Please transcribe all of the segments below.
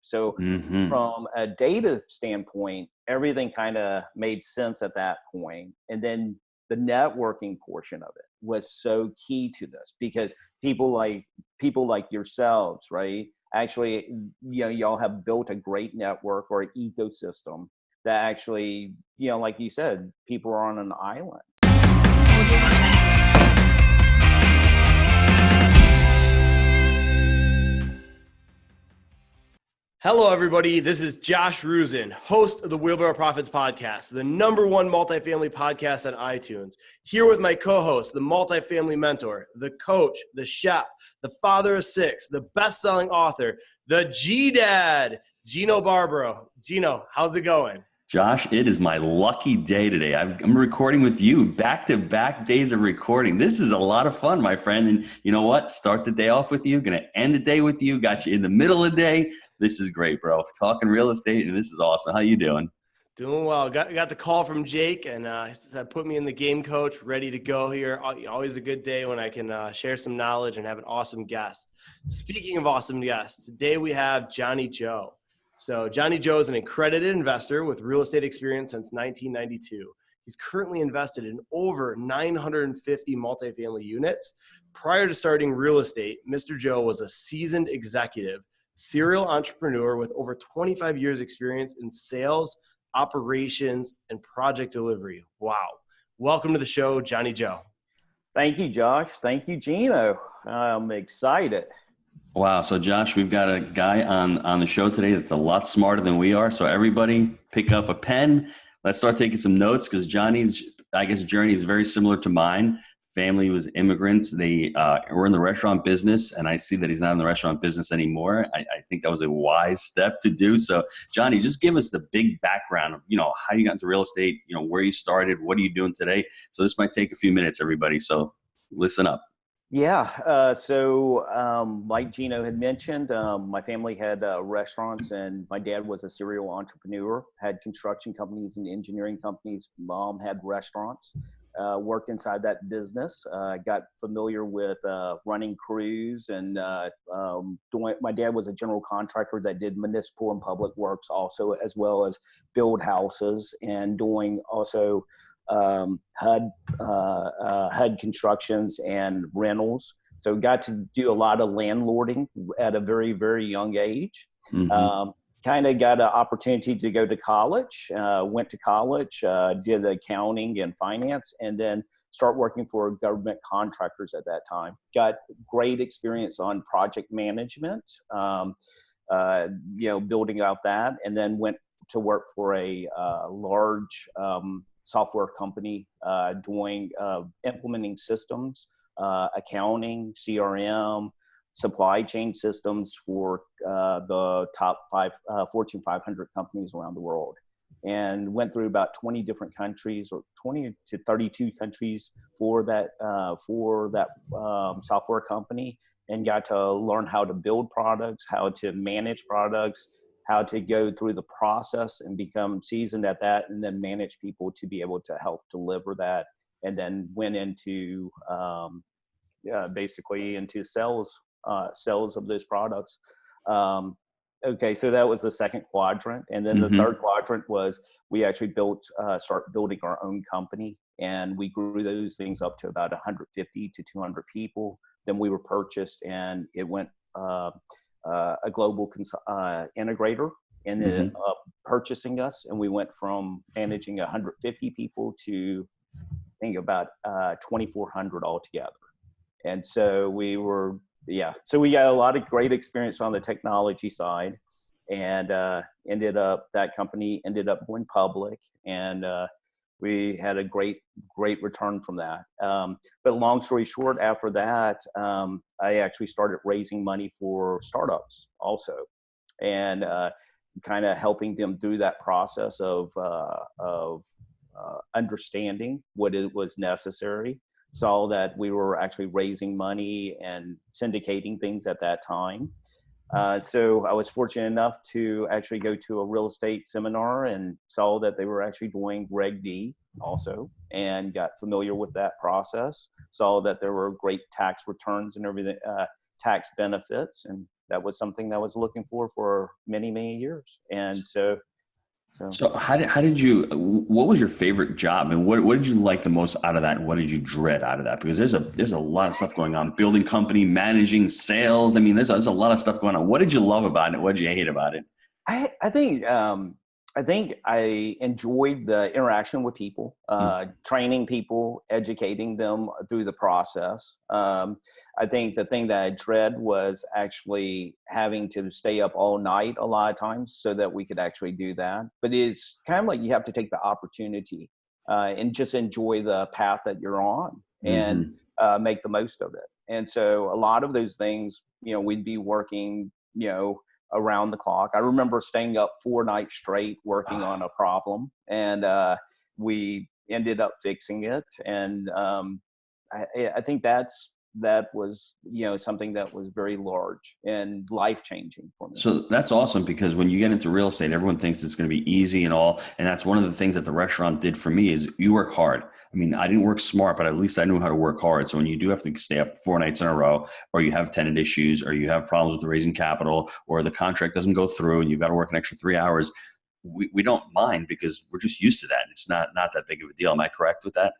So from a data standpoint, everything kind of made sense at that point. And then the networking portion of it was so key to this, because people like yourselves, right? Actually, y'all have built a great network or an ecosystem that actually, like you said, people are on an island. Hello, everybody. This is Josh Rusin, host of the Wheelbarrow Profits Podcast, the #1 multifamily podcast on iTunes. Here with my co-host, the multifamily mentor, the coach, the chef, the father of 6, the best-selling author, the G-Dad, Gino Barbaro. Gino, how's it going? Josh, it is my lucky day today. I'm recording with you, back-to-back days of recording. This is a lot of fun, my friend. And you know what? Start the day off with you. Going to end the day with you. Got you in the middle of the day. This is great, bro. Talking real estate, and this is awesome. How you doing? Doing well. Got the call from Jake, and he said, put me in the game, coach. Ready to go here. Always a good day when I can share some knowledge and have an awesome guest. Speaking of awesome guests, today we have Johnny Joe. So Johnny Joe is an accredited investor with real estate experience since 1992. He's currently invested in over 950 multifamily units. Prior to starting real estate, Mr. Joe was a seasoned executive, serial entrepreneur with over 25 years experience in sales, operations, and project delivery. Wow. Welcome to the show, Johnny Joe. Thank you, Josh. Thank you, Gino. I'm excited. Wow. So Josh, we've got a guy on the show today that's a lot smarter than we are. So everybody pick up a pen. Let's start taking some notes, because Johnny's, I guess, journey is very similar to mine. Family was immigrants. They were in the restaurant business, and I see that he's not in the restaurant business anymore. I think that was a wise step to do. So Johnny, just give us the big background of, how you got into real estate, where you started, what are you doing today? So this might take a few minutes, everybody. So listen up. Yeah. Like Gino had mentioned, my family had restaurants, and my dad was a serial entrepreneur, had construction companies and engineering companies. Mom had restaurants. Worked inside that business, got familiar with running crews, and my dad was a general contractor that did municipal and public works also, as well as build houses, and doing also HUD constructions and rentals. So got to do a lot of landlording at a very, very young age. Kind of got an opportunity to go to college, went to college, did accounting and finance, and then start working for government contractors at that time. Got great experience on project management, building out that, and then went to work for a large software company doing implementing systems, accounting, CRM, supply chain systems for the top 5 Fortune 500 companies around the world, and went through about 20 different countries, or 20 to 32 countries for that software company, and got to learn how to build products, how to manage products, how to go through the process and become seasoned at that, and then manage people to be able to help deliver that, and then went into basically into sales of those products. Okay, so that was the second quadrant. And then the third quadrant was we actually start building our own company, and we grew those things up to about 150 to 200 people. Then we were purchased, and it went a global integrator ended up purchasing us, and we went from managing 150 people to I think about 2,400 altogether. And so we got a lot of great experience on the technology side, and that company ended up going public, and we had a great return from that. But long story short, after that, I actually started raising money for startups also, and kind of helping them through that process of understanding what it was necessary. Saw that we were actually raising money and syndicating things at that time. So I was fortunate enough to actually go to a real estate seminar and saw that they were actually doing Reg D also, and got familiar with that process. Saw that there were great tax returns and everything, tax benefits, and that was something that I was looking for many, many years. And so how did you, what was your favorite job, and what did you like the most out of that, and what did you dread out of that? Because there's a lot of stuff going on, building company, managing sales. I mean, there's a lot of stuff going on. What did you love about it? What did you hate about it? I think I enjoyed the interaction with people, training people, educating them through the process. I think the thing that I dread was actually having to stay up all night a lot of times so that we could actually do that. But it's kind of like you have to take the opportunity and just enjoy the path that you're on and make the most of it. And so a lot of those things, we'd be working, around the clock. I remember staying up 4 nights straight working on a problem, and we ended up fixing it. And I think that was something that was very large and life-changing for me. So that's awesome, because when you get into real estate, everyone thinks it's going to be easy and all. And that's one of the things that the restaurant did for me is you work hard. I mean, I didn't work smart, but at least I knew how to work hard. So when you do have to stay up 4 nights in a row, or you have tenant issues, or you have problems with raising capital, or the contract doesn't go through and you've got to work an extra 3 hours, we don't mind because we're just used to that. It's not that big of a deal. Am I correct with that?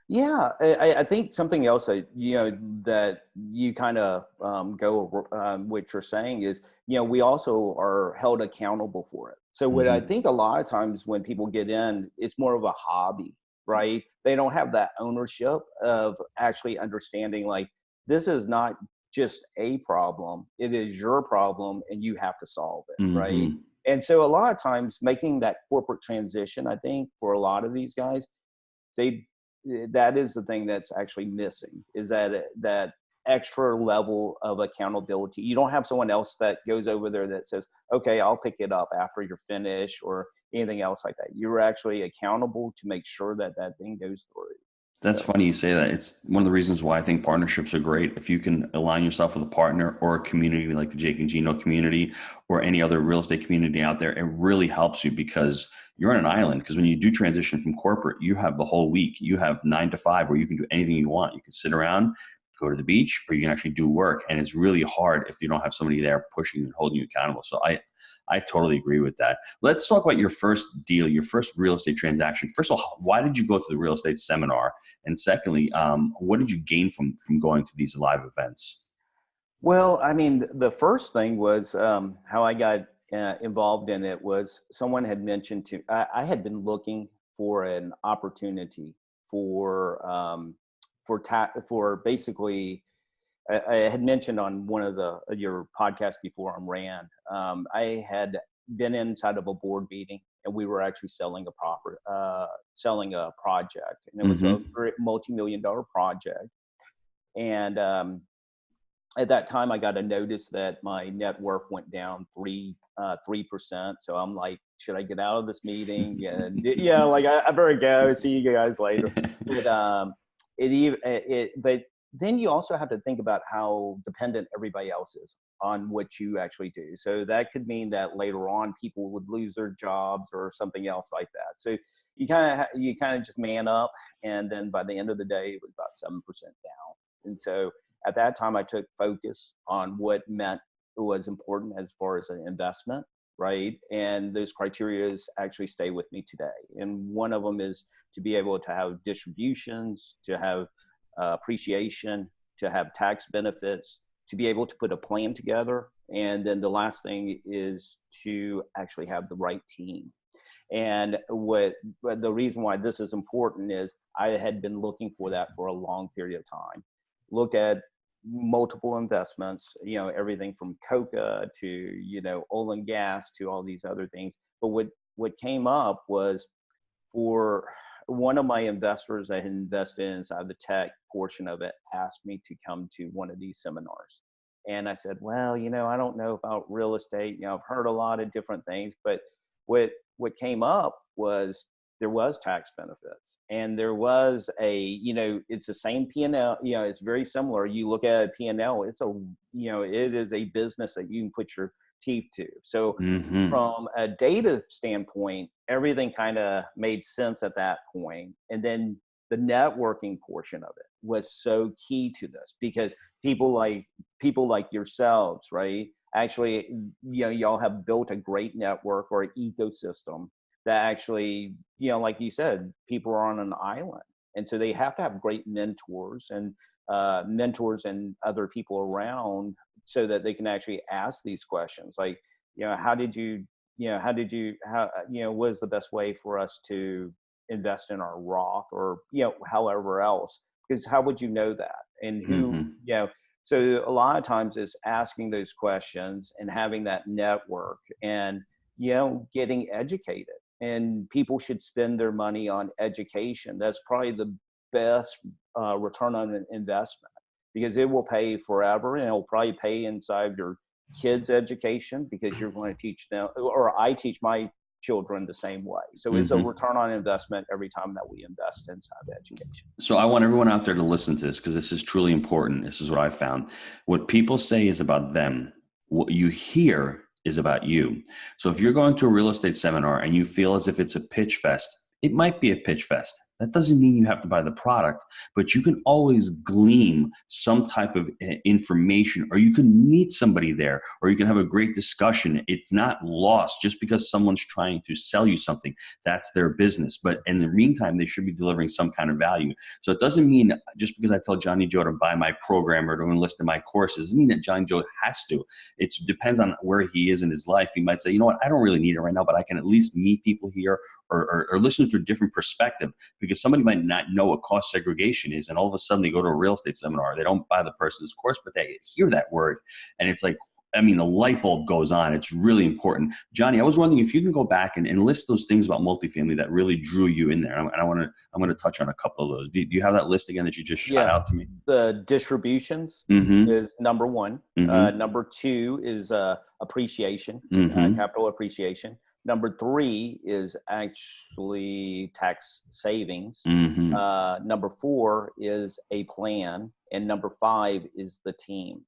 Yeah, I think something else that that you kind of what you're saying is we also are held accountable for it. So what I think a lot of times when people get in, it's more of a hobby, right? They don't have that ownership of actually understanding like this is not just a problem; it is your problem, and you have to solve it, right? And so a lot of times making that corporate transition, I think for a lot of these guys, that is the thing that's actually missing, is that extra level of accountability. You don't have someone else that goes over there that says, okay, I'll pick it up after you're finished or anything else like that. You're actually accountable to make sure that thing goes through. That's funny you say that. It's one of the reasons why I think partnerships are great. If you can align yourself with a partner or a community like the Jake and Gino community or any other real estate community out there, it really helps you because you're on an island. Because when you do transition from corporate, you have the whole week. You have 9 to 5 where you can do anything you want. You can sit around, go to the beach, or you can actually do work. And it's really hard if you don't have somebody there pushing and holding you accountable. So I totally agree with that. Let's talk about your first deal, your first real estate transaction. First of all, why did you go to the real estate seminar? And secondly, what did you gain from going to these live events? Well, I mean, the first thing was how I got involved in it was someone had mentioned I had been looking for an opportunity for basically, I had mentioned on one of your podcasts before on Rand, I had been inside of a board meeting and we were actually selling a project, and it was a multi-million-dollar project. And at that time, I got a notice that my net worth went down 3%. So I'm like, should I get out of this meeting? And like I better go. See you guys later. But but then you also have to think about how dependent everybody else is on what you actually do. So that could mean that later on people would lose their jobs or something else like that. So you kind of just man up, and then by the end of the day, it was about 7% down. And so at that time, I took focus on what meant it was important as far as an investment, right? And those criteria actually stay with me today. And one of them is to be able to have distributions, to have appreciation, to have tax benefits, to be able to put a plan together. And then the last thing is to actually have the right team. And the reason why this is important is I had been looking for that for a long period of time. Looked at multiple investments, everything from coca to, oil and gas to all these other things. But what came up was for one of my investors that had invested inside the tech portion of it asked me to come to one of these seminars. And I said, well, I don't know about real estate. I've heard a lot of different things, but what came up was there was tax benefits, and there was it's the same P&L, it's very similar. You look at a P&L, it is a business that you can put your teeth to. So from a data standpoint, everything kind of made sense at that point. And then the networking portion of it was so key to this, because people like yourselves, right, actually, y'all have built a great network or an ecosystem that actually, like you said, people are on an island. And so they have to have great mentors and other people around so that they can actually ask these questions. Like, what is the best way for us to invest in our Roth or, however else? Because how would you know that? And who, so a lot of times it's asking those questions and having that network and, getting educated. And people should spend their money on education. That's probably the best return on an investment, because it will pay forever, and it will probably pay inside your kids' education, because you're going to teach them, or I teach my children the same way. So it's a return on investment every time that we invest inside education. So I want everyone out there to listen to this, because this is truly important. This is what I found. What people say is about them. What you hear is about you. So if you're going to a real estate seminar and you feel as if it's a pitch fest, it might be a pitch fest. That doesn't mean you have to buy the product, but you can always glean some type of information, or you can meet somebody there, or you can have a great discussion. It's not lost just because someone's trying to sell you something. That's their business. But in the meantime, they should be delivering some kind of value. So it doesn't mean just because I tell Johnny Joe to buy my program or to enlist in my courses, doesn't mean that Johnny Joe has to. It depends on where he is in his life. He might say, you know what, I don't really need it right now, but I can at least meet people here or listen to a different perspective. Because somebody might not know what cost segregation is, and all of a sudden they go to a real estate seminar. They don't buy the person's course, but they hear that word, and it's like, I mean, the light bulb goes on. It's really important. Johnny, I was wondering if you can go back and list those things about multifamily that really drew you in there. And I'm going to touch on a couple of those. Do you have that list again that you just shot out to me? The distributions is number one. Number two is appreciation, capital appreciation. Number three is actually tax savings. Number four is a plan. And number five is the team.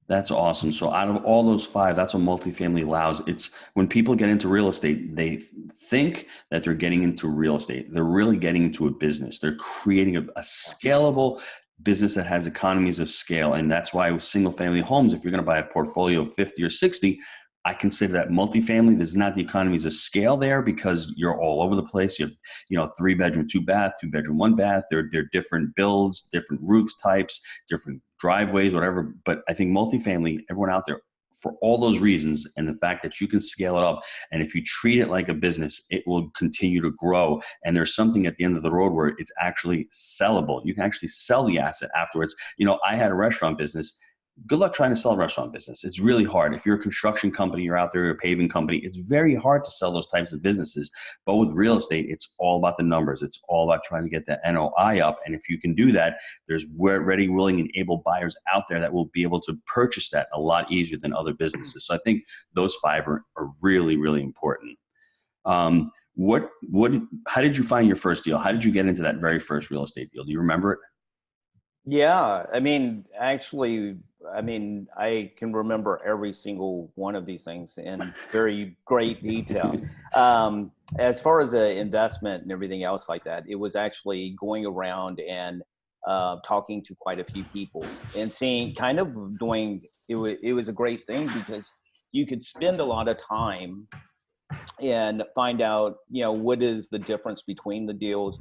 That's awesome. So out of all those five, that's what multifamily allows. It's when people get into real estate, they think that they're getting into real estate. They're really getting into a business. They're creating a scalable business that has economies of scale. And that's why with single family homes, if you're going to buy a portfolio of 50 or 60, I consider that multifamily. There's not the economies of scale there because you're all over the place. You have, 3-bedroom, 2-bath, 2-bedroom, 1-bath. They're different builds, different roof types, different driveways, whatever. But I think multifamily, everyone out there, for all those reasons, and the fact that you can scale it up, and if you treat it like a business, it will continue to grow. And there's something at the end of the road where it's actually sellable. You can actually sell the asset afterwards. I had a restaurant business. Good luck trying to sell a restaurant business. It's really hard. If you're a construction company, you're out there, you're a paving company, it's very hard to sell those types of businesses. But with real estate, it's all about the numbers. It's all about trying to get the NOI up. And if you can do that, there's ready, willing, and able buyers out there that will be able to purchase that a lot easier than other businesses. So I think those five are really, really important. How did you find your first deal? How did you get into that very first real estate deal? Do you remember it? Yeah, I can remember every single one of these things in very great detail. As far as an investment and everything else like that, it was actually going around and talking to quite a few people and seeing it was a great thing because you could spend a lot of time and find out, what is the difference between the deals,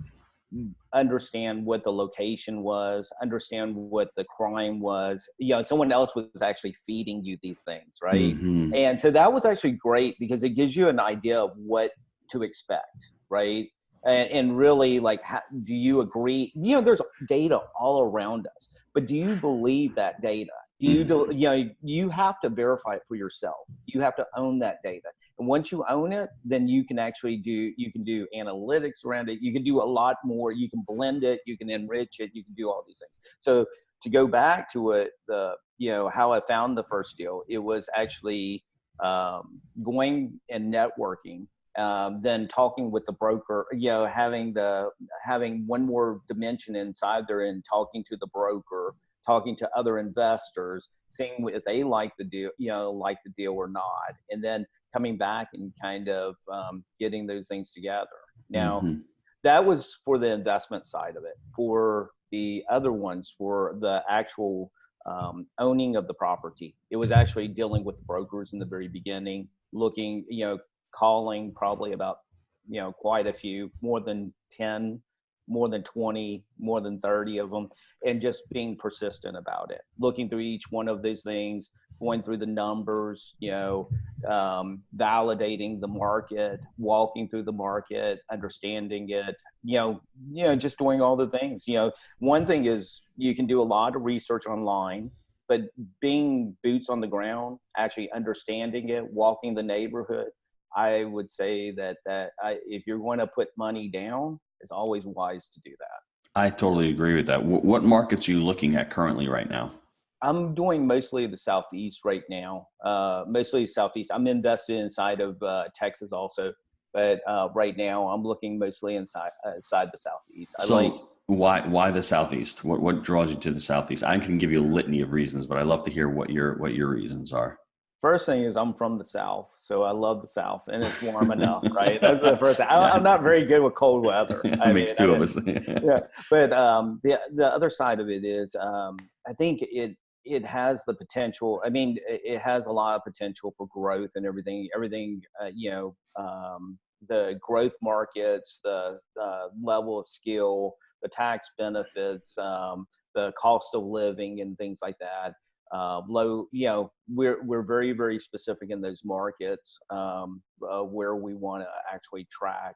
understand what the location was, understand what the crime was. Someone else was actually feeding you these things, right? And so that was actually great because it gives you an idea of what to expect, right? And really, like, do you agree? There's data all around us, but do you believe that data? You have to verify it for yourself. You have to own that data. And once you own it, then you can actually do analytics around it. You can do a lot more. You can blend it. You can enrich it. You can do all these things. So to go back to it, how I found the first deal, it was actually going and networking, then talking with the broker, having one more dimension inside there and talking to the broker, talking to other investors, seeing if they like the deal or not, and then coming back and kind of getting those things together. Now, that was for the investment side of it. For the other ones, for the actual owning of the property. It was actually dealing with brokers in the very beginning, looking, calling probably about, quite a few, more than 10, more than 20, more than 30 of them, and just being persistent about it, looking through each one of these things, going through the numbers, validating the market, walking through the market, understanding it, just doing all the things. One thing is you can do a lot of research online, but being boots on the ground, actually understanding it, walking the neighborhood, I would say that if you're going to put money down, it's always wise to do that. I totally agree with that. What markets are you looking at currently right now? I'm doing mostly the Southeast right now, mostly Southeast. I'm invested inside of Texas also, but right now I'm looking mostly inside the Southeast. Why the Southeast? What draws you to the Southeast? I can give you a litany of reasons, but I'd love to hear what your reasons are. First thing is I'm from the South, so I love the South, and it's warm enough, right? That's the first thing. I'm not very good with cold weather. Makes two of us. Yeah, but the other side of it is I think it has the potential. I mean, it has a lot of potential for growth and everything. The growth markets, the level of skill, the tax benefits, the cost of living, and things like that. Low, we're very, very specific in those markets where we want to actually track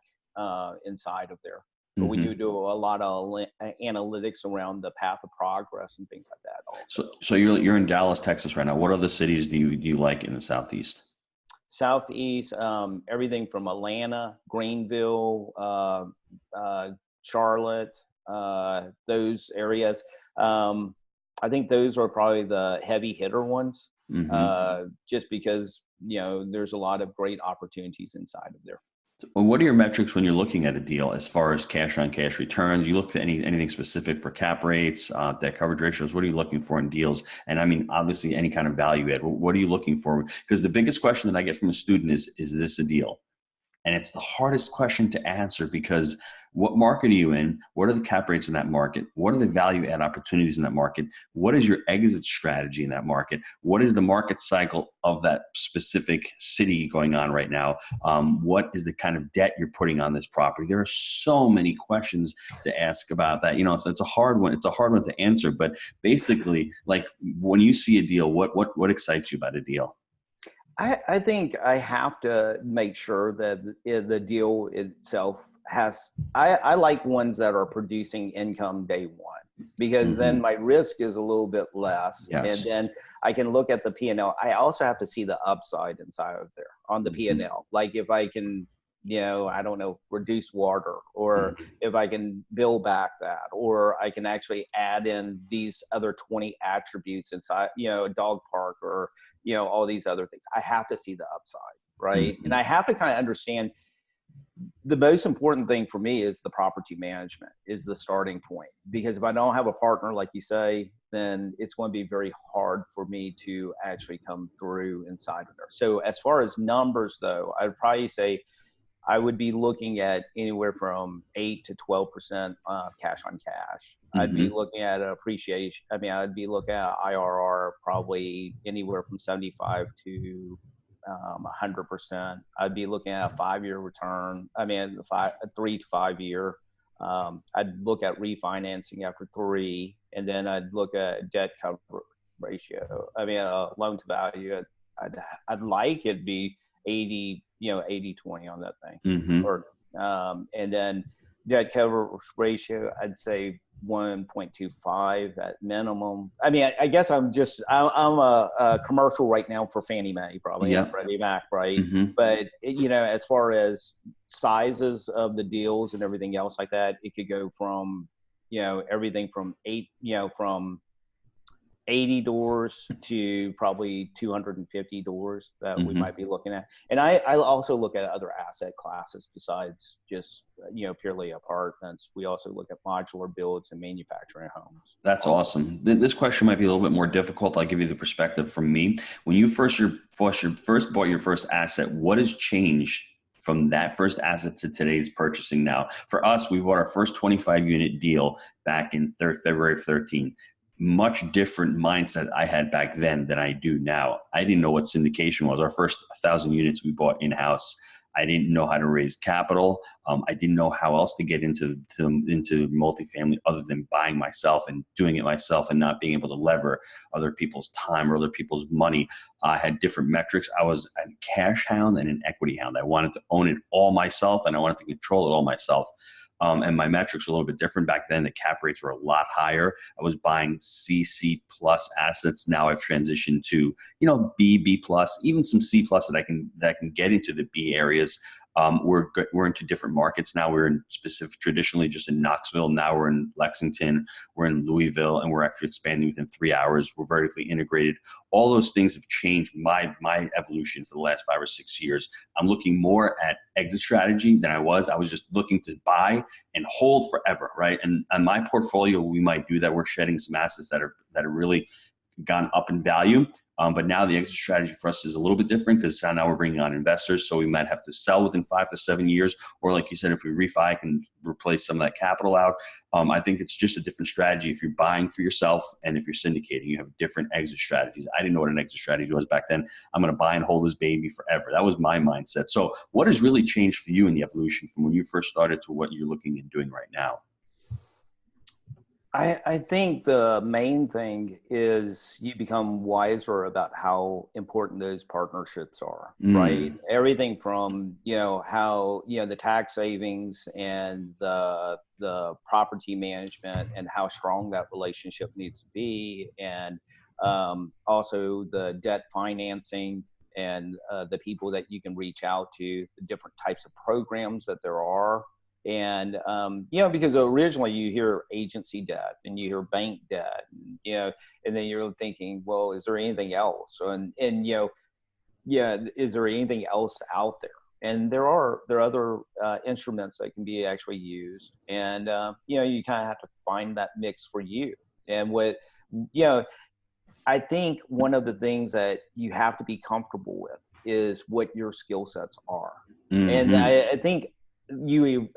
inside of there. But we do a lot of analytics around the path of progress and things like that also. So you're in Dallas, Texas right now. What other cities do you like in the Southeast? Southeast, everything from Atlanta, Greenville, Charlotte, those areas. I think those are probably the heavy hitter ones, just because, there's a lot of great opportunities inside of there. Well, what are your metrics when you're looking at a deal as far as cash on cash returns? You look at anything specific for cap rates, debt coverage ratios? What are you looking for in deals? And I mean, obviously any kind of value add. What are you looking for? Because the biggest question that I get from a student is this a deal? And it's the hardest question to answer because what market are you in? What are the cap rates in that market? What are the value add opportunities in that market? What is your exit strategy in that market? What is the market cycle of that specific city going on right now? What is the kind of debt you're putting on this property? There are so many questions to ask about that. So it's a hard one. It's a hard one to answer. But basically, like when you see a deal, what excites you about a deal? I think I have to make sure that the deal itself I like ones that are producing income day one, because then my risk is a little bit less. Yes. And then I can look at the P&L. I also have to see the upside inside of there on the P&L. Like if I can, I don't know, reduce water, or if I can build back that, or I can actually add in these other 20 attributes inside, a dog park, or, all these other things. I have to see the upside, right? And I have to kind of understand the most important thing for me is the property management is the starting point, because if I don't have a partner, like you say, then it's going to be very hard for me to actually come through inside of there. So as far as numbers though, I'd probably say I would be looking at anywhere from 8 to 12% cash on cash. I'd be looking at appreciation. I mean, I'd be looking at IRR probably anywhere from 75 to 100%. I'd be looking at a 5-year return. I mean, 3 to 5 year. I'd look at refinancing after 3, and then I'd look at debt cover ratio. I mean, loan to value. I'd like it be 80, 80-20 on that thing. Or and then debt cover ratio, I'd say 1.25 at minimum. I mean, I guess I'm a commercial right now for Fannie Mae, probably, and Freddie Mac, right? But as far as sizes of the deals and everything else like that, it could go from everything from 80 doors to probably 250 doors that we might be looking at. And I also look at other asset classes besides just, purely apartments. We also look at modular builds and manufacturing homes. That's awesome. This question might be a little bit more difficult. I'll give you the perspective from me. When you first bought your first asset, what has changed from that first asset to today's purchasing now? For us, we bought our first 25 unit deal back in February of 13. much different mindset I had back then than I do now. I didn't know what syndication was. Our first 1,000 units we bought in-house. I didn't know how to raise capital. I didn't know how else to get into multifamily other than buying myself and doing it myself and not being able to lever other people's time or other people's money. I had different metrics. I was a cash hound and an equity hound. I wanted to own it all myself and I wanted to control it all myself. And my metrics were a little bit different back then. The cap rates were a lot higher. I was buying CC plus assets. Now I've transitioned to, B plus, even some C plus that I can get into the B areas. We're into different markets now. We're in traditionally just in Knoxville. Now we're in Lexington, we're in Louisville, and we're actually expanding within 3 hours. We're vertically integrated. All those things have changed my evolution for the last 5 or 6 years. I'm looking more at exit strategy than I was. I was just looking to buy and hold forever, right? And on my portfolio, we might do that. We're shedding some assets that are really gone up in value. But now the exit strategy for us is a little bit different because now we're bringing on investors. So we might have to sell within 5 to 7 years. Or like you said, if we refi, I can replace some of that capital out. I think it's just a different strategy. If you're buying for yourself and if you're syndicating, you have different exit strategies. I didn't know what an exit strategy was back then. I'm going to buy and hold this baby forever. That was my mindset. So what has really changed for you in the evolution from when you first started to what you're looking and doing right now? I think the main thing is you become wiser about how important those partnerships are, right? Everything from, how, the tax savings and the property management and how strong that relationship needs to be. And also the debt financing and the people that you can reach out to, the different types of programs that there are. And, because originally you hear agency debt and you hear bank debt, and then you're thinking, well, is there anything else? And is there anything else out there? And there are other instruments that can be actually used. And, you kind of have to find that mix for you. And I think one of the things that you have to be comfortable with is what your skill sets are. And I think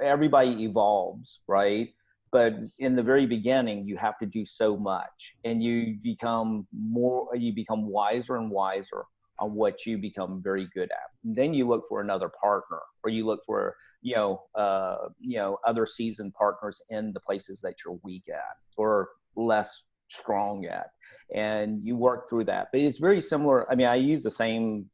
everybody evolves, right? But in the very beginning, you have to do so much, and you become wiser and wiser on what you become very good at. And then you look for another partner, or you look for other seasoned partners in the places that you're weak at or less strong at, and you work through that. But it's very similar. I mean, I use the same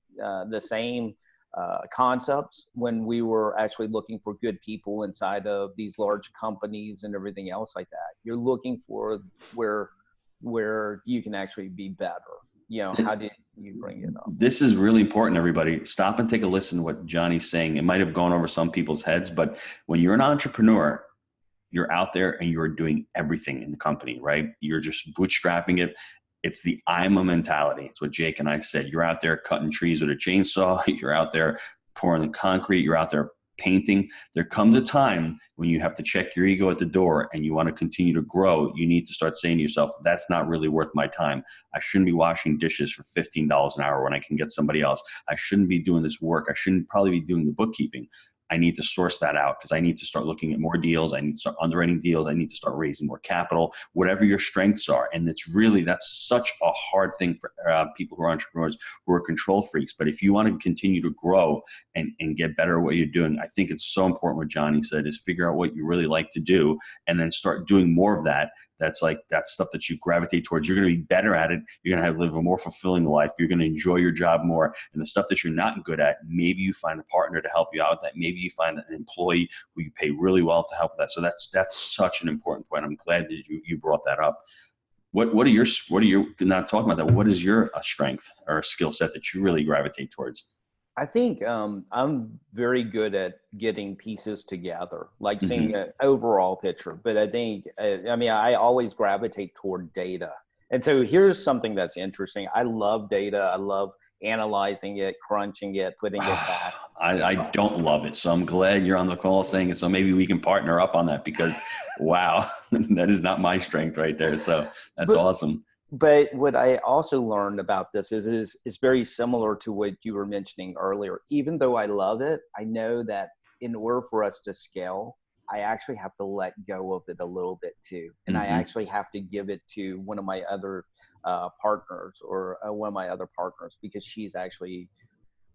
concepts when we were actually looking for good people inside of these large companies and everything else like that. You're looking for where you can actually be better. How did you bring it up? This is really important, everybody. Stop and take a listen to what Johnny's saying. It might have gone over some people's heads, but when you're an entrepreneur, you're out there and you're doing everything in the company, right? You're just bootstrapping it. It's the I'm a mentality. It's what Jake and I said. You're out there cutting trees with a chainsaw. You're out there pouring the concrete. You're out there painting. There comes a time when you have to check your ego at the door and you want to continue to grow. You need to start saying to yourself, that's not really worth my time. I shouldn't be washing dishes for $15 an hour when I can get somebody else. I shouldn't be doing this work. I shouldn't probably be doing the bookkeeping. I need to source that out because I need to start looking at more deals. I need to start underwriting deals. I need to start raising more capital, whatever your strengths are. And that's such a hard thing for people who are entrepreneurs, who are control freaks. But if you want to continue to grow and get better at what you're doing, I think it's so important what Johnny said is figure out what you really like to do and then start doing more of that. That's stuff that you gravitate towards. You're going to be better at it. You're going to live a more fulfilling life. You're going to enjoy your job more. And the stuff that you're not good at, maybe you find a partner to help you out with that. Maybe you find an employee who you pay really well to help with that. So that's such an important point. I'm glad that you brought that up. What are your not talking about that? What is your strength or a skill set that you really gravitate towards? I think I'm very good at getting pieces together, like seeing an overall picture. But I think, I always gravitate toward data. And so here's something that's interesting. I love data. I love analyzing it, crunching it, putting it back. I don't love it. So I'm glad you're on the call saying it. So maybe we can partner up on that because, wow, that is not my strength right there. So that's awesome. But what I also learned about this is very similar to what you were mentioning earlier. Even though I love it, I know that in order for us to scale, I actually have to let go of it a little bit too. And I actually have to give it to one of my other partners or one of my other partners, because she's actually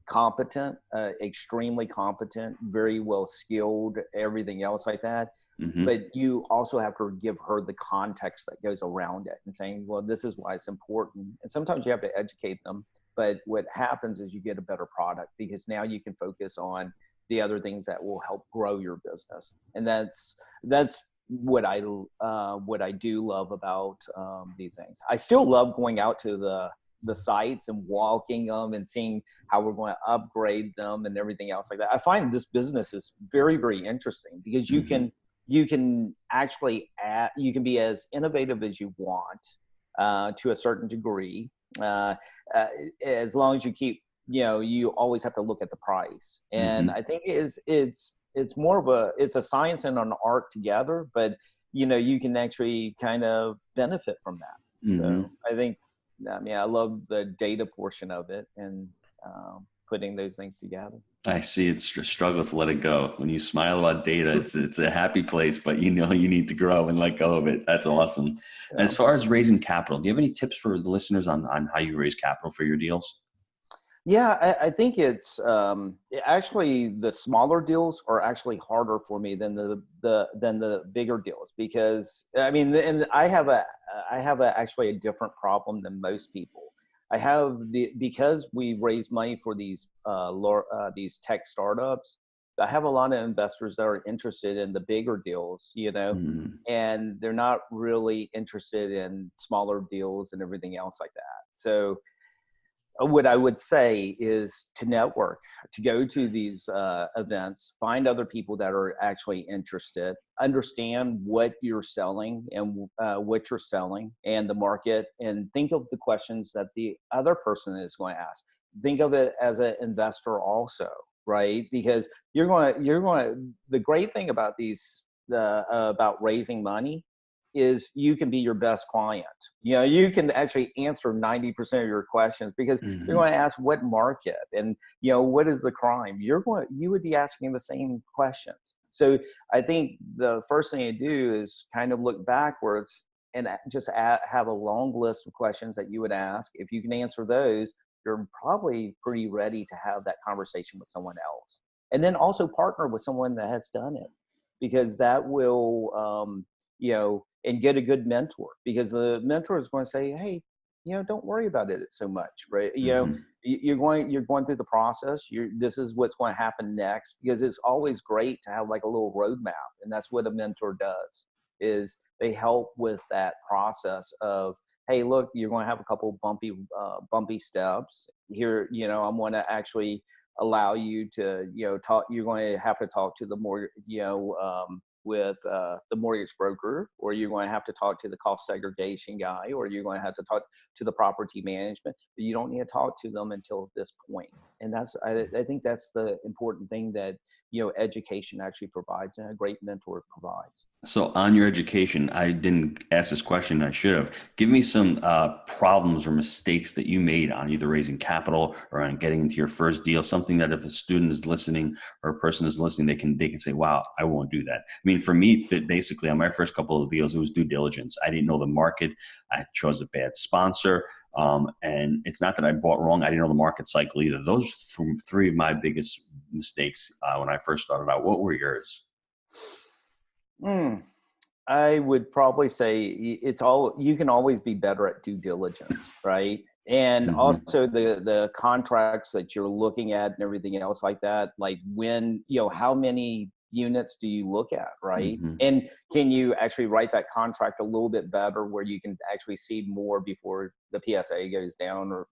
competent, extremely competent, very well skilled, everything else like that. But you also have to give her the context that goes around it and saying, well, this is why it's important. And sometimes you have to educate them. But what happens is you get a better product, because now you can focus on the other things that will help grow your business. And that's what I do love about these things. I still love going out to the sites and walking them and seeing how we're going to upgrade them and everything else like that. I find this business is very, very interesting, because you can actually you can be as innovative as you want to a certain degree, as long as you keep, you always have to look at the price. And I think it's more of it's a science and an art together, but you can actually kind of benefit from that. So I love the data portion of it and putting those things together. I see it's a struggle to let it go. When you smile about data, it's a happy place, but you need to grow and let go of it. That's awesome. Yeah. As far as raising capital, do you have any tips for the listeners on how you raise capital for your deals? Yeah, I think it's actually the smaller deals are actually harder for me than the bigger deals, because and I have actually a different problem than most people. I have because we raise money for these tech startups. I have a lot of investors that are interested in the bigger deals, and they're not really interested in smaller deals and everything else like that. So what I would say is to network, to go to these events, find other people that are actually interested, understand what you're selling and what you're selling and the market, and think of the questions that the other person is going to ask. Think of it as an investor also, right? Because the great thing about about raising money is you can be your best client. You can actually answer 90% of your questions, because you're going to ask what market and, what is the crime? You would be asking the same questions. So I think the first thing you do is kind of look backwards and just have a long list of questions that you would ask. If you can answer those, you're probably pretty ready to have that conversation with someone else. And then also partner with someone that has done it, because that will, and get a good mentor, because the mentor is going to say, hey, don't worry about it so much, right? You're going through the process. This is what's going to happen next, because it's always great to have like a little roadmap. And that's what a mentor does, is they help with that process of, hey, look, you're going to have a couple bumpy steps here. I'm going to actually allow you to, talk. You're going to have to talk to the more, with the mortgage broker, or you're going to have to talk to the cost segregation guy, or you're going to have to talk to the property management, but you don't need to talk to them until this point. And I think that's the important thing that, education actually provides, and a great mentor provides. So on your education, I didn't ask this question. I should have. Give me some problems or mistakes that you made on either raising capital or on getting into your first deal. Something that if a student is listening or a person is listening, they can say, wow, I won't do that. I mean, for me, basically on my first couple of deals, it was due diligence. I didn't know the market. I chose a bad sponsor. And it's not that I bought wrong. I didn't know the market cycle either. Those are three of my biggest mistakes when I first started out. What were yours? I would probably say you can always be better at due diligence, right? And also the contracts that you're looking at and everything else like that, like when, how many units do you look at, right? And can you actually write that contract a little bit better where you can actually see more before the PSA goes down, or,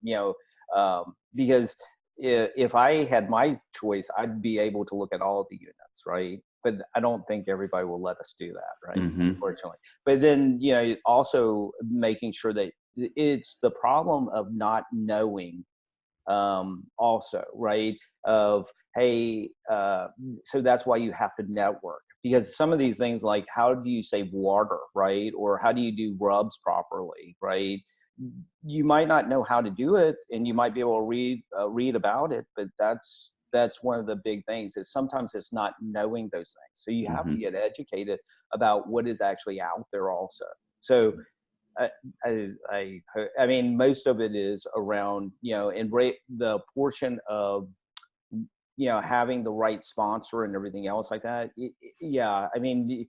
because if I had my choice, I'd be able to look at all the units, right? But I don't think everybody will let us do that, right? Unfortunately. But then, also making sure that it's the problem of not knowing, also, right? Of, hey, so that's why you have to network, because some of these things, like how do you save water, right? Or how do you do rubs properly, right? You might not know how to do it, and you might be able to read about it, but that's that's one of the big things is sometimes it's not knowing those things. So you have to get educated about what is actually out there also. So I mean, most of it is around, and the portion of, having the right sponsor and everything else like that. Yeah. I mean,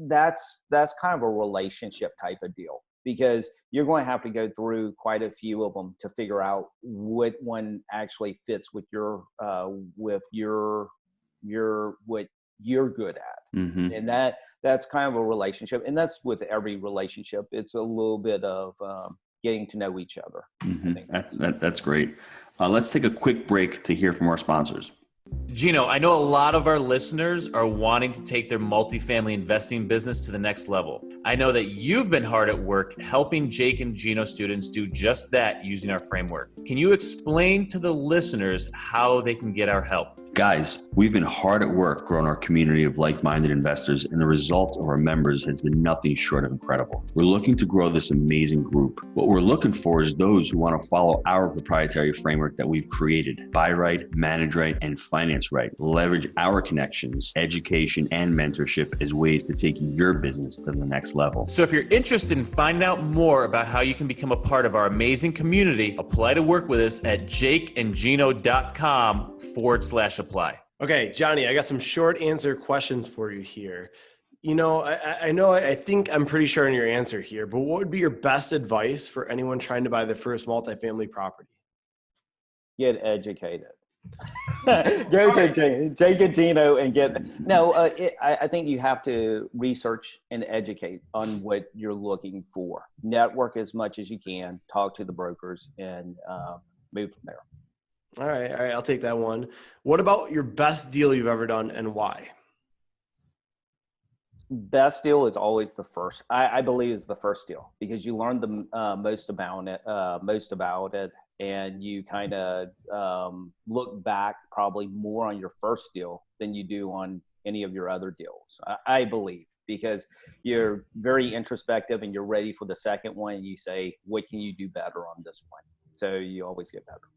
that's kind of a relationship type of deal, because you're going to have to go through quite a few of them to figure out what one actually fits with what you're good at. And that's kind of a relationship, and that's with every relationship. It's a little bit of getting to know each other. I think that's great. Let's take a quick break to hear from our sponsors. Gino, I know a lot of our listeners are wanting to take their multifamily investing business to the next level. I know that you've been hard at work helping Jake and Gino students do just that using our framework. Can you explain to the listeners how they can get our help? Guys, we've been hard at work growing our community of like-minded investors, and the results of our members has been nothing short of incredible. We're looking to grow this amazing group. What we're looking for is those who want to follow our proprietary framework that we've created: buy right, manage right, and finance right. Leverage our connections, education, and mentorship as ways to take your business to the next level. So if you're interested in finding out more about how you can become a part of our amazing community, apply to work with us at jakeandgino.com/apply. Okay, Johnny, I got some short answer questions for you here. I think I'm pretty sure on your answer here, but what would be your best advice for anyone trying to buy their first multifamily property? Get educated. Go to Jake and Gino and I think you have to research and educate on what you're looking for. Network as much as you can, talk to the brokers, and move from there. All right. I'll take that one. What about your best deal you've ever done and why? Best deal is always the first. I believe is the first deal, because you learn the most about it, and you kind of look back probably more on your first deal than you do on any of your other deals. I believe, because you're very introspective and you're ready for the second one, and you say, what can you do better on this one? So you always get better.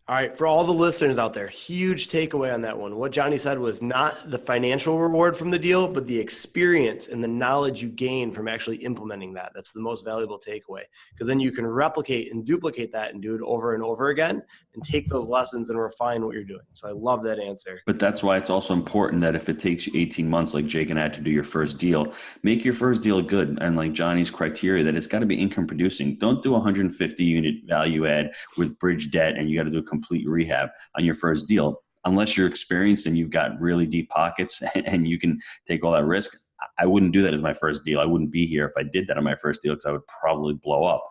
All right, for all the listeners out there, huge takeaway on that one. What Johnny said was not the financial reward from the deal, but the experience and the knowledge you gain from actually implementing that. That's the most valuable takeaway, because then you can replicate and duplicate that and do it over and over again and take those lessons and refine what you're doing. So I love that answer. But that's why it's also important that if it takes you 18 months, like Jake and I had to do your first deal, make your first deal good. And like Johnny's criteria, that it's got to be income producing. Don't do 150 unit value add with bridge debt and you got to do a complete rehab on your first deal. Unless you're experienced and you've got really deep pockets and you can take all that risk, I wouldn't do that as my first deal. I wouldn't be here if I did that on my first deal, because I would probably blow up.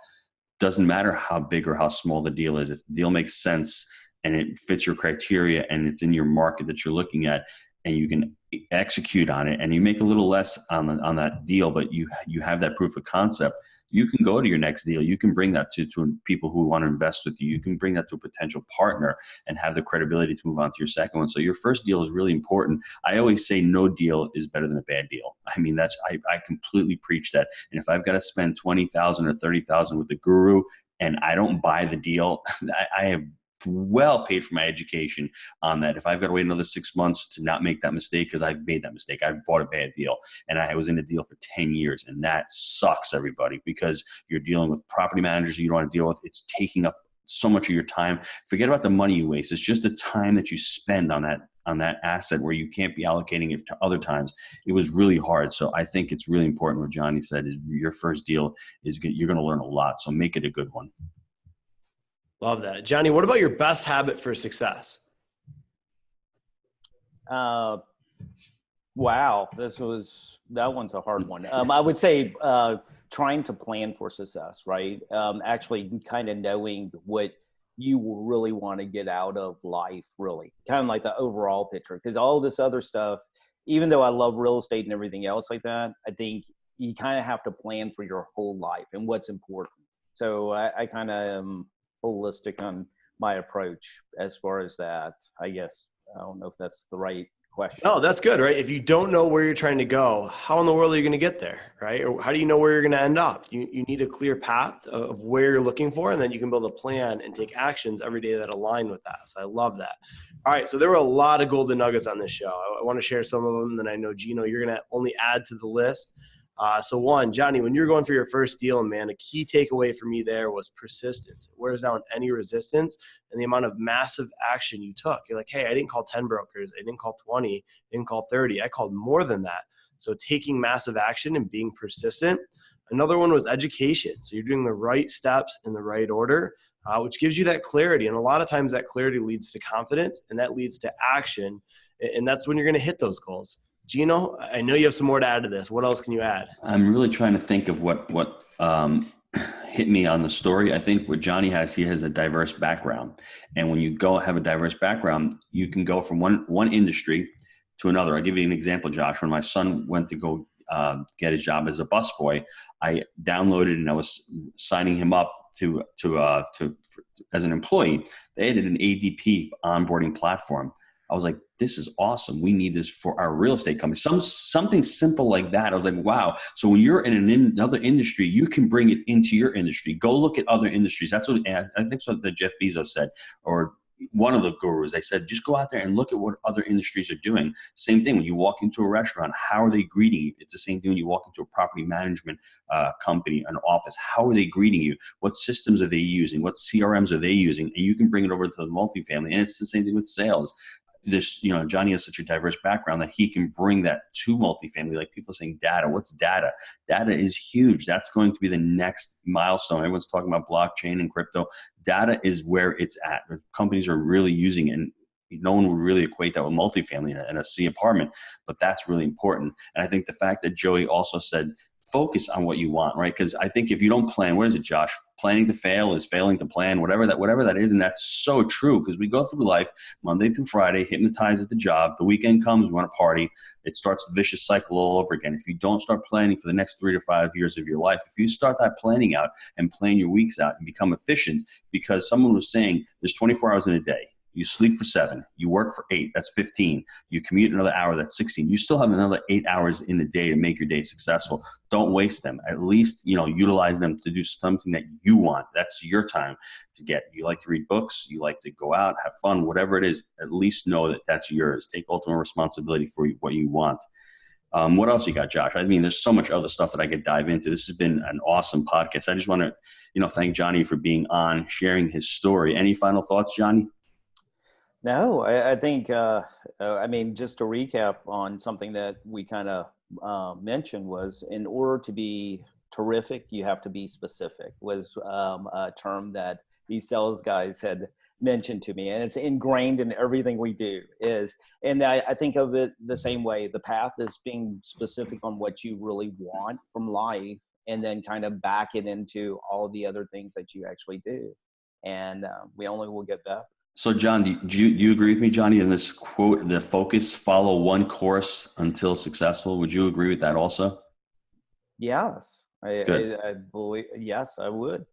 Doesn't matter how big or how small the deal is. If the deal makes sense and it fits your criteria and it's in your market that you're looking at, and you can execute on it, and you make a little less on that deal, but you have that proof of concept, you can go to your next deal. You can bring that to people who want to invest with you. You can bring that to a potential partner and have the credibility to move on to your second one. So your first deal is really important. I always say no deal is better than a bad deal. I mean, I completely preach that. And if I've got to spend $20,000 or $30,000 with the guru and I don't buy the deal, I have well paid for my education on that. If I've got to wait another 6 months to not make that mistake, because I've made that mistake, I bought a bad deal and I was in a deal for 10 years, and that sucks, everybody, because you're dealing with property managers you don't want to deal with. It's taking up so much of your time. Forget about the money you waste. It's just the time that you spend on that asset where you can't be allocating it to other times. It was really hard. So I think it's really important what Johnny said is your first deal is you're going to learn a lot. So make it a good one. Love that. Johnny, what about your best habit for success? Wow. That one's a hard one. I would say trying to plan for success, right? Actually kind of knowing what you really want to get out of life, really. Kind of like the overall picture. Because all this other stuff, even though I love real estate and everything else like that, I think you kind of have to plan for your whole life and what's important. So I kind of am holistic on my approach as far as that. I guess I don't know if that's the right question. No, that's good, right? If you don't know where you're trying to go, how in the world are you going to get there, right? Or how do you know where you're going to end up? You need a clear path of where you're looking for, and then you can build a plan and take actions every day that align with that. So I love that. All right, so there were a lot of golden nuggets on this show. I want to share some of them, then I know, Gino, you're going to only add to the list. So one, Johnny, when you're going for your first deal, man, a key takeaway for me there was persistence. It wears down any resistance and the amount of massive action you took. You're like, hey, I didn't call 10 brokers. I didn't call 20. I didn't call 30. I called more than that. So taking massive action and being persistent. Another one was education. So you're doing the right steps in the right order, which gives you that clarity. And a lot of times that clarity leads to confidence, and that leads to action. And that's when you're going to hit those goals. Gino, I know you have some more to add to this. What else can you add? I'm really trying to think of what hit me on the story. I think what Johnny has, he has a diverse background. And when you go have a diverse background, you can go from one industry to another. I'll give you an example, Josh. When my son went to go get his job as a busboy, I downloaded and I was signing him up to as an employee. They had an ADP onboarding platform. I was like, this is awesome. We need this for our real estate company. Something simple like that. I was like, wow. So when you're in another industry, you can bring it into your industry. Go look at other industries. That's what I think that's what the Jeff Bezos said, or one of the gurus. They said, just go out there and look at what other industries are doing. Same thing when you walk into a restaurant. How are they greeting you? It's the same thing when you walk into a property management company, an office. How are they greeting you? What systems are they using? What CRMs are they using? And you can bring it over to the multifamily. And it's the same thing with sales. Johnny has such a diverse background that he can bring that to multifamily. Like people are saying data. What's data? Data is huge. That's going to be the next milestone. Everyone's talking about blockchain and crypto. Data is where it's at. Companies are really using it. And no one would really equate that with multifamily and a C apartment, but that's really important. And I think the fact that Joey also said, focus on what you want, right? Because I think if you don't plan, what is it, Josh? Planning to fail is failing to plan, whatever that is. And that's so true, because we go through life Monday through Friday, hypnotized at the job. The weekend comes, we want to party. It starts the vicious cycle all over again. If you don't start planning for the next 3 to 5 years of your life, if you start that planning out and plan your weeks out and become efficient, because someone was saying there's 24 hours in a day. You sleep for 7, you work for 8, that's 15. You commute another hour, that's 16. You still have another 8 hours in the day to make your day successful. Don't waste them. At least, utilize them to do something that you want. That's your time to get. You like to read books, you like to go out, have fun, whatever it is, at least know that that's yours. Take ultimate responsibility for what you want. What else you got, Josh? I mean, there's so much other stuff that I could dive into. This has been an awesome podcast. I just want to, thank Johnny for being on, sharing his story. Any final thoughts, Johnny? No, I think, just to recap on something that we kind of mentioned was, in order to be terrific, you have to be specific, was a term that these sales guys had mentioned to me. And it's ingrained in everything we do and I think of it the same way. The path is being specific on what you really want from life, and then kind of back it into all the other things that you actually do. And we only will get better. So, John, do you agree with me, Johnny, in this quote, the focus, follow one course until successful? Would you agree with that also? Yes. I believe, yes, I would.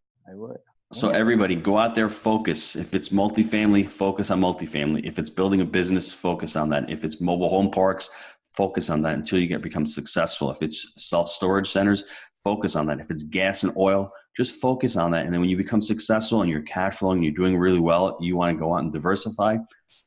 So everybody go out there, focus. If it's multifamily, focus on multifamily. If it's building a business, focus on that. If it's mobile home parks, focus on that until you become successful. If it's self-storage centers, focus on that. If it's gas and oil, just focus on that. And then when you become successful and you're cash flowing, and you're doing really well, you want to go out and diversify,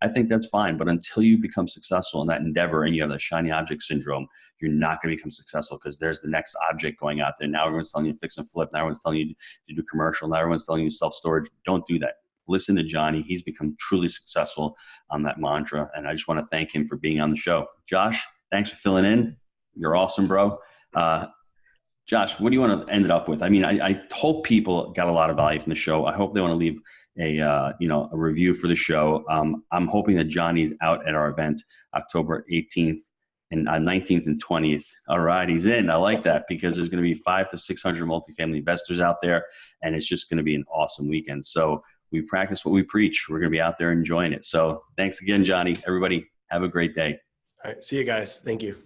I think that's fine. But until you become successful in that endeavor and you have the shiny object syndrome, you're not going to become successful, because there's the next object going out there. Now everyone's telling you to fix and flip. Now everyone's telling you to do commercial. Now everyone's telling you self-storage. Don't do that. Listen to Johnny. He's become truly successful on that mantra. And I just want to thank him for being on the show. Josh, thanks for filling in. You're awesome, bro. Josh, what do you want to end it up with? I mean, I hope people got a lot of value from the show. I hope they want to leave a review for the show. I'm hoping that Johnny's out at our event October 18th and 19th and 20th. All right, he's in. I like that, because there's going to be 500 to 600 multifamily investors out there, and it's just going to be an awesome weekend. So we practice what we preach. We're going to be out there enjoying it. So thanks again, Johnny. Everybody, have a great day. All right, see you guys. Thank you.